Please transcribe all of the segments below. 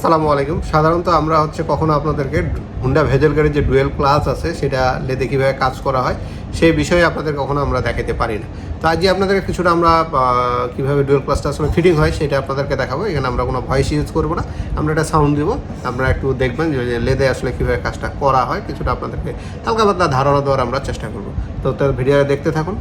আসসালামু আলাইকুম। সাধারণত আমরা কখনো আপনাদেরকে হুন্ডা ভেজেল গাড়ির যে ডুয়েল ক্লাচ আছে সেটা লেদে কীভাবে কাজ করা হয় সেই বিষয়ে আপনাদের কখনো আমরা দেখাতে পারি না। তো আজকে আপনাদেরকে কিছুটা আমরা কীভাবে ডুয়েল ক্লাচটা আসলে ফিটিং হয় সেটা আপনাদেরকে দেখাবো। এখানে আমরা কোনো ভয়েস ইউজ করবো না, আমরা একটা সাউন্ড দিব, আপনারা একটু দেখবেন যে লেদে আসলে কীভাবে কাজটা করা হয়, কিছুটা আপনাদেরকে হালকা পাতলা ধারণা দেওয়ার আমরা চেষ্টা করবো। তো তার ভিডিও দেখতে থাকুন।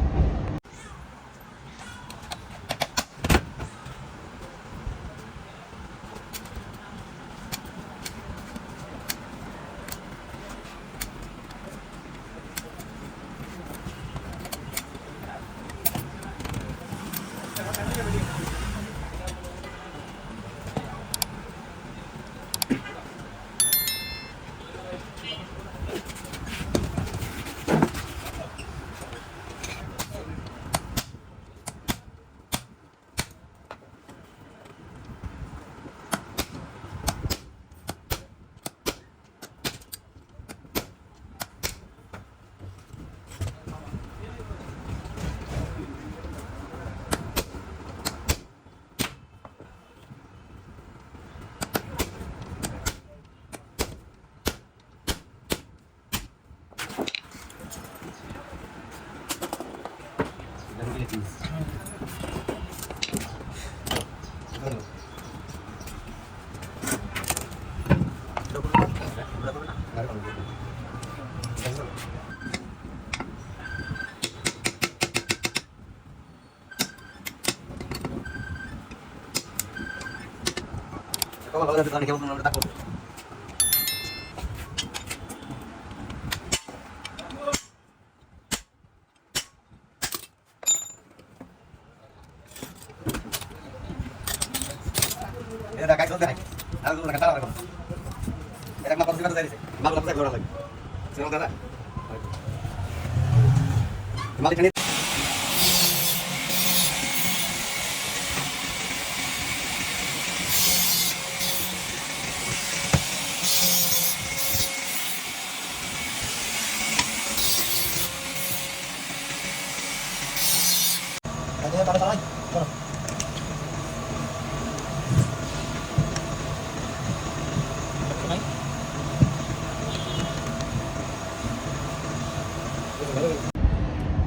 Era kayak gitu deh. Aku udah kata aku. Era kenapa sih kata dari sini? Malu apa saya lagi? Senang kata. Kembali kan Ada pada lagi.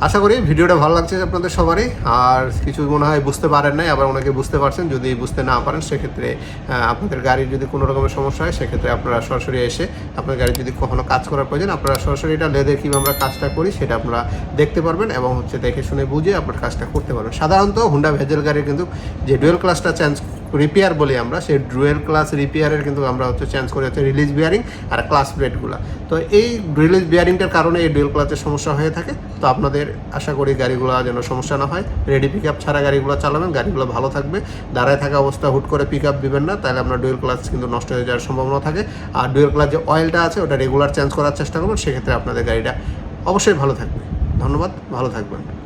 আশা করি ভিডিওটা ভালো লাগছে আপনাদের সবারই। আর কিছু মনে হয় বুঝতে পারেন নাই, আবার অনেকে বুঝতে পারছেন। যদি বুঝতে না পারেন সেক্ষেত্রে আপনাদের গাড়ির যদি কোনো রকমের সমস্যা হয় সেক্ষেত্রে আপনারা সরাসরি এসে আপনার গাড়ি যদি কখনো কাজ করার প্রয়োজন আপনারা সরাসরি এটা লেদে কীভাবে আমরা কাজটা করি সেটা আপনারা দেখতে পারবেন এবং দেখে শুনে বুঝে আপনার কাজটা করতে পারবেন। সাধারণত হুন্ডা ভেজেল গাড়ির কিন্তু যে ডুয়েল ক্লাচটা চেঞ্জ রিপেয়ার বলি আমরা, সেই ডুয়েল ক্লাচ রিপেয়ারের কিন্তু আমরা চেঞ্জ করে রিলিজ বিয়ারিং আর ক্লাচ প্লেটগুলো। তো এই রিলিজ বিয়ারিংটার কারণে এই ডুয়েল ক্লাচের সমস্যা হয়ে থাকে। তো আপনাদের আশা করি গাড়িগুলো যেন সমস্যা না হয়, রেডি পিক আপ ছাড়া গাড়িগুলো চালাবেন, গাড়িগুলো ভালো থাকবে। দাঁড়ায় থাকা অবস্থা হুট করে পিক আপ দেবেন না, তাহলে আপনার ডুয়েল ক্লাচ কিন্তু নষ্ট হয়ে যাওয়ার সম্ভাবনা থাকে। আর ডুয়েল ক্লাচ যে অয়েলটা আছে ওটা রেগুলার চেঞ্জ করার চেষ্টা করুন, সেক্ষেত্রে আপনাদের গাড়িটা অবশ্যই ভালো থাকবে। ধন্যবাদ, ভালো থাকবেন।